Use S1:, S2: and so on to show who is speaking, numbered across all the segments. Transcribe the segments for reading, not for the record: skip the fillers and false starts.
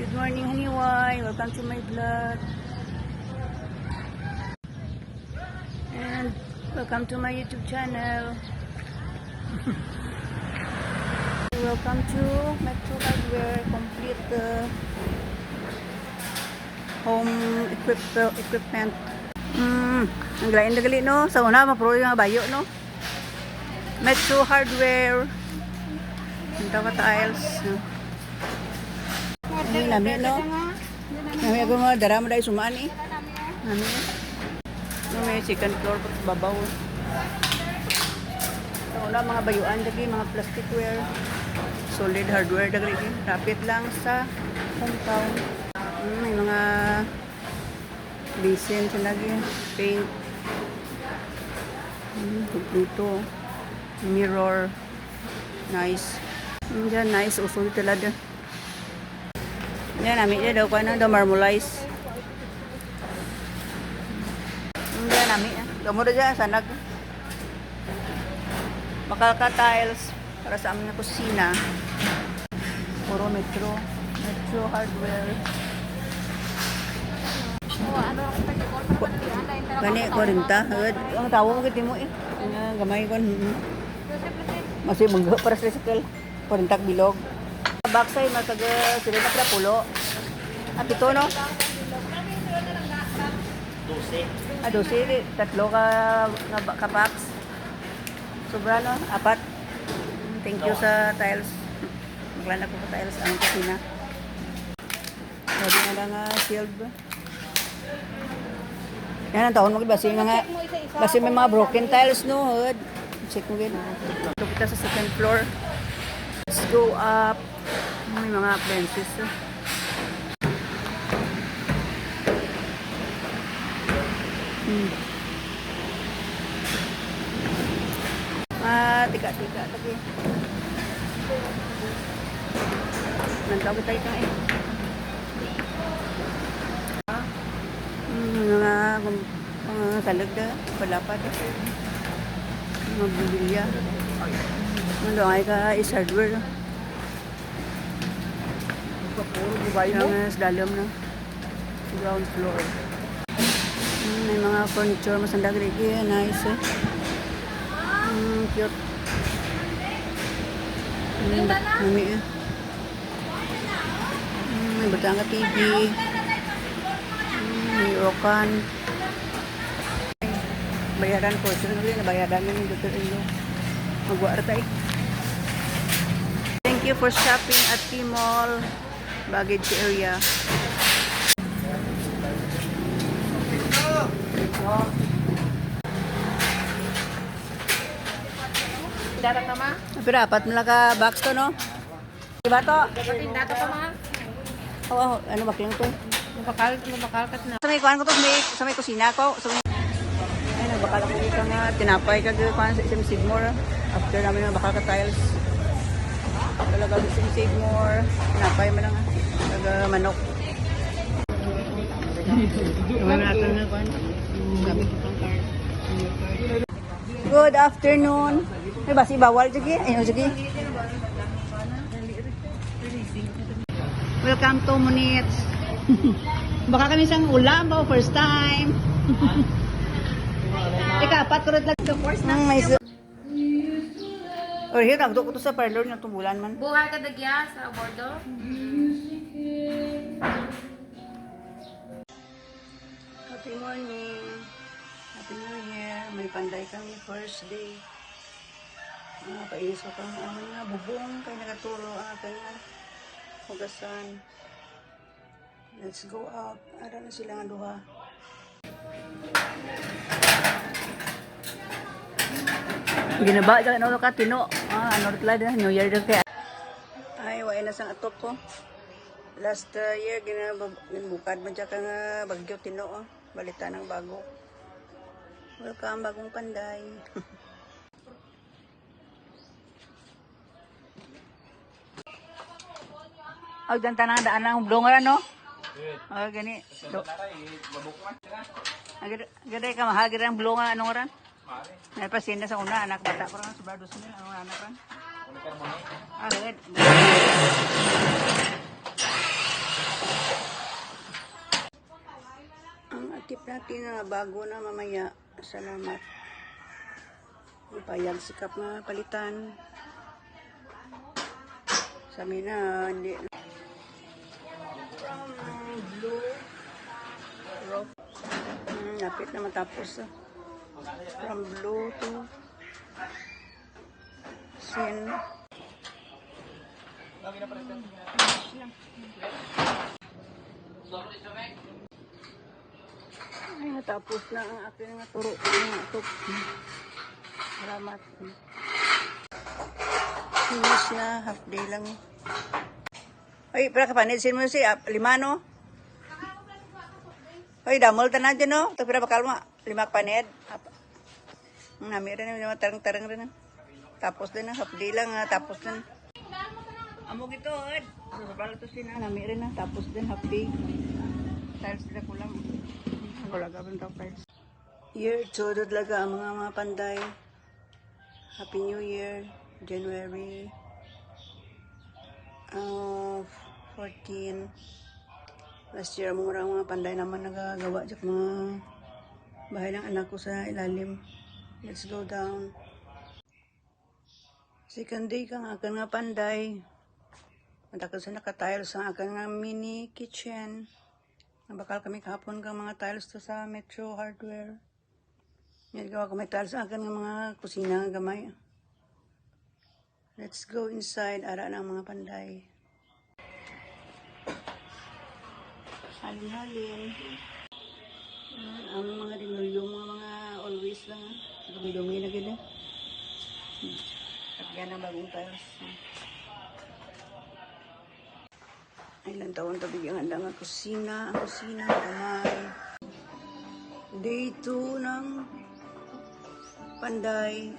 S1: Good morning, Haniwai. Welcome to my vlog. And welcome to my YouTube channel. Welcome to Metro Hardware. Complete home equipment. Ang lain na gali, no? Sa una, mapro yung mga bayo, no? Metro Hardware. Ang tawa tiles, no? Ini nami, no? Nami ako mga darama dahil sumaan, eh. Nami, no? May second floor pa sa babaw. Sa una, mga bayuan, dagi, mga plasticware. Solid hardware, dagi. Rapid lang sa hometown. May mga basin sa lagi. Paint. Kompleto. Mirror. Nice. Diyan, nice. Uso talaga. Yan, namin niya daw ko ano, daw marmolize. Yan, namin niya. Gamo na dyan, sanag. Makalka tiles para sa aming kusina. Puro Metro. Metro Hardware. Gani, 40. Ang tawo mo kiti mo eh. Gamay ko. Masih mangga para sa tricycle. 40 bilog. Backside, magkaga sila na pala pulo. At ito, no? 12. 12. Tatlo ka box. Sobra, no? 4. Thank you sa tiles. Maglanak ko sa tiles ang kusina. Sabi na lang shield. Yan ang taon mo. Basi may mga broken tiles, no? Check mo gin. Ito kita sa second floor. Let's go up. May mga appliances. Tika-tika. Lagi. Nantaw ko tayo eh. Mga salag na. Palapad. Mga bubilya. Ano ay ka is hardware. Yung dalam na ground floor. May mga furniture masandag lagi. Nice eh. Cute. Mami eh. May batanga TV. May rokan. Bayaran ko. Sino na bayaran na yung Dr. Ilo. Magwara tayo. Thank you for shopping at T-Mall. Baggage area.
S2: Darat na ma?
S1: Pero apat mo lang ka box to, no? Diba to?
S2: Dato pa ma?
S1: Oo, ano ba klang to?
S2: Mabakalkat na.
S1: Sa may kuhan ko to, sa may kusina ko. Ay, nagbakal ako dito nga. Tinapay ka kuhan sa SM Sigmore. After namin nagbakal ka tiles. Talaga sa SM Sigmore. Tinapay mo lang nga. Talaga manok. Gawin natin na kuhan. Good afternoon. Ay, basi bawal sige. Ayun sige. Welcome to Munich. Baka kami isang ulam ba first time. Ikapat ko rin lang the first time. Or here nagdo ko to sa parlor ng tumulan man.
S2: Buhay ka dagya sa bordo?
S1: Happy morning. Happy New Year. May panday kami first day. Paiso kang nga bubong kay nakaturo ang aking hugasan. Let's go out. Ara na sila nga duha. Ginaba dyan ano ka tino. Ano rin New Year din kaya. Ay, wain na sang atop ko. Last year ginabukad man dyan ka nga bagyo tino. Balita ng bago. Welcome bagong panday. Oh, ganta na daan ng blongar no? Oh, gani. Gaday ka mahal gani ang blongar anong oran? May pasyente sa una anak bata ko ran sobra 2,000 anong anak ran? Gani. natin na bago na mamaya. Salamat. Ipayag sikap na palitan. Sa amin na, hindi. From blue rock. Napit na matapos. From blue to sin. Ay, natapos na ang aking turo. Salamat. Finish na. Half day lang. Ay, para kapanitsin mo si Limano. Ay, damol tanan dyan, no? Ito pira bakal mo. 5 paned. Nami rin yung tarang-tarang rin. Tapos din, half day lang. Tapos din. Amo gito, Ed. Sobrang ito sina. Nami rin na. Tapos din, half day. Tiles sila kulang. Wala ka rin daw tiles. Year 2 talaga ang mga panday. Happy New Year. January 14. Last year, mga panday naman nagagawa dyan mga bahay ng anak ko sa ilalim. Let's go down. Second day kang akan nga panday. Matakot sa naka-tiles ang akan nga mini kitchen. Bakal kami kahapon kang mga tiles to sa Metro Hardware. Yan gawa ko may tiles ang akan nga mga kusina nga gamay. Let's go inside. Ara na ang mga panday. Halin-halin. Ang mga dinulyo, mga always lang. Dumi-dumi na gano'n. At yan ang bagong tiles. Ilang taon tabi ang handa nga kusina. Ang kusina, kamay. Day 2 ng panday.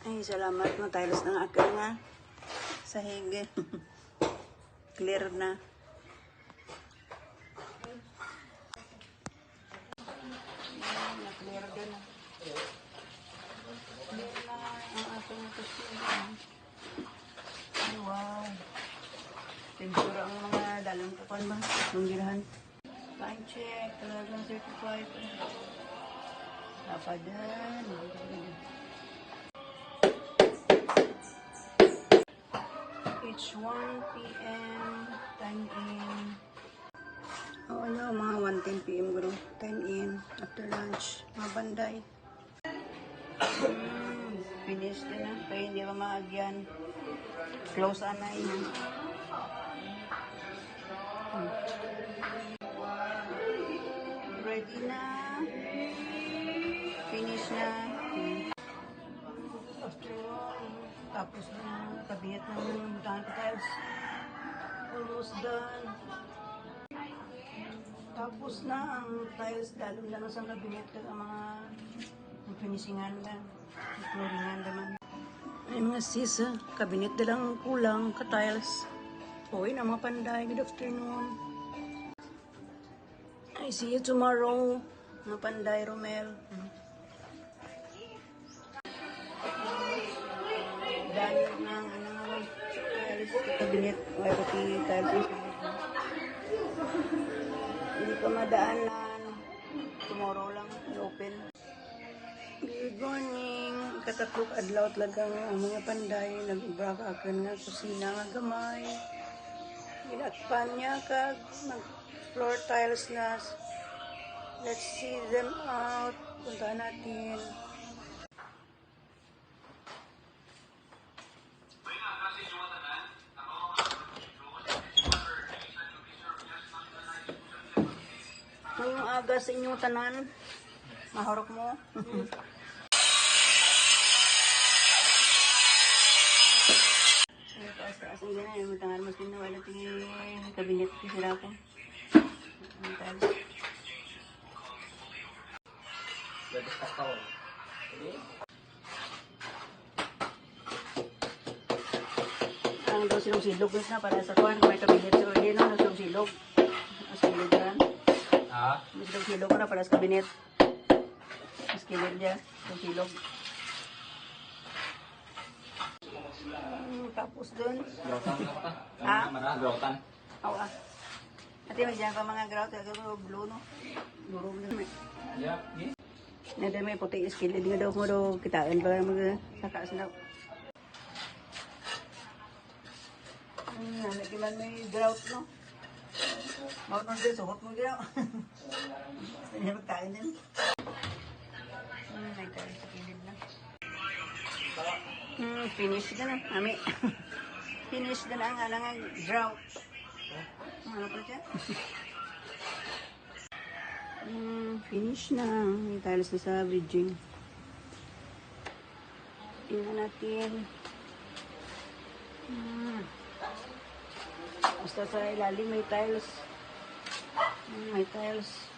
S1: Ay, salamat mga tiles ng akin nga. Sahig. Clear na. Na-clear din na. Clear na ang aking kusina. Ay, wow. Tinsura ang mga dalang kapan ba? Manggirahan. Time check. Talagang certified. Napadan. It's 1 p.m. Time in. Oo, ano, mga 1:10 p.m. guro. Time in. After lunch. Mga banday. Finish din na. Kaya hindi ba maagyan. Close anay na. Ready na. Finish na. Tapos na, kabinet na yung butahan ko tiles. Almost done. Tapos na ang tiles, dalong lang sa kabinet ko ang mga finisingan lang. Flooringan naman. Ay mga sis, kabinet na lang kulang ka tiles. Uy na mga panday, good afternoon. I see you tomorrow. Mga panday, Romel. Dahil ng tiles sa kabinet, ay pati tiles. Hindi pa madaanan. Tomorrow lang i-open. Good morning. Katatlog adlaw talagang ang mga panday. Nag-ubra ka akan nga kusina nga gamay. Ginakpan niya kag floor tiles na. Let's see them out. Puntahan natin. Ngayong aga sa inyong tanan, mahorok mo. Taas-taas ang ganyan, yung tangan mas pinawala tingin kabinet ko sila ko. Ang daw silang silog na para sa kuhan, may kabinet sa order na, silang silog. Ang silog yan. Mas daw silog na para sa kabinet. Mas kilid niya, ang silog. Tapos dun.
S3: Grotan ka pa?
S1: Ah?
S3: Mana grotan?
S1: Awa. Ate, may dyan pa mga grout. Ito blue, no? Durog na may. Nada may puti iskilid nga daw mo daw kitaan pa mag-saka sa daw. Lagi man may grout, no? Maut mo din, suhot mo din. Hindi magkain din. May kain sa kilid na. Finish na na, mami. Finish na na ang alang drought. Ano pa dyan? Finish na. May tiles na sa bridging. Tingnan natin. Basta sa ilalim may tiles. May tiles.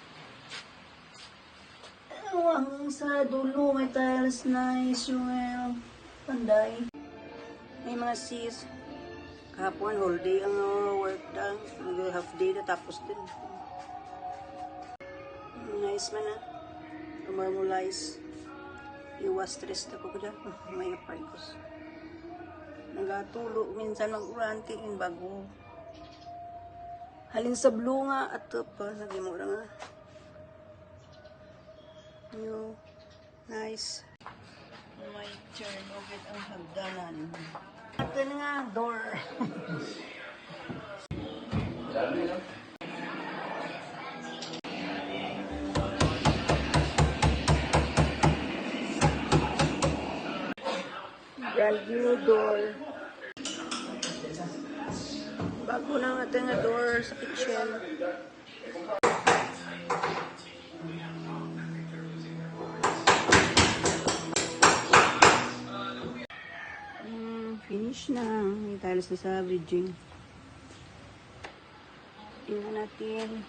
S1: Hanggang sa dulo may tiles. Nice yung panday. May mga C's. Kahapon, whole day ang work done. Half day na tapos din. Nice man na. Marmolize. Iwas stress na ko dyan. May aparikos. Nagatulo. Minsan mag-uranti yung bago. Halin sa blue nga. At pa. Lagi mo lang nga. New. Nice. May turn over ang hagdanan. Ito na nga, door. Brand new door. Bago na nga ito nga door sa kitchen. Finish na. May tiles na sa bridging. Tingnan natin.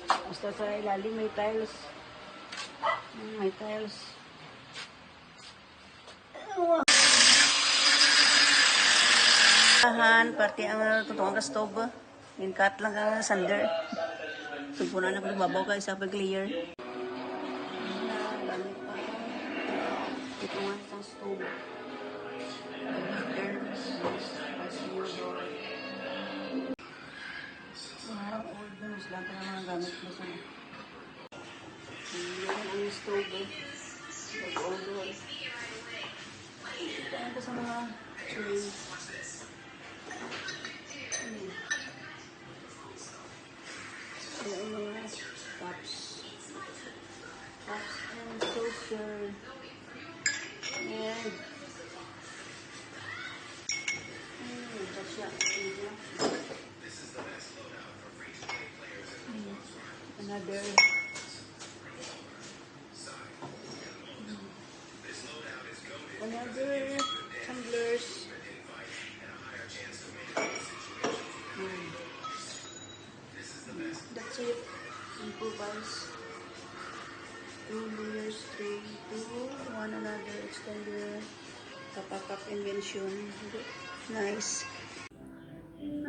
S1: Basta sa ilalim may tiles. May tiles. Pati ang totoong ka stove. Cut lang ang sander. Sumpunan na kung babaw ka isa pag-clear. Ito nga isang stove. Parang old news lang ito ng mga gamit mo sa yan ang stove. Old one. Ito sa mga tray. Ito ang mga cups. Cups and saucer. And another tumblers. That's it. Improvise. 2 layers, 3, 2, one another extender. Kapakap invention. Nice.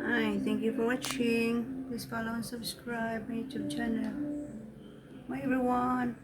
S1: Hi, thank you for watching. Please follow and subscribe my YouTube channel. Bye everyone.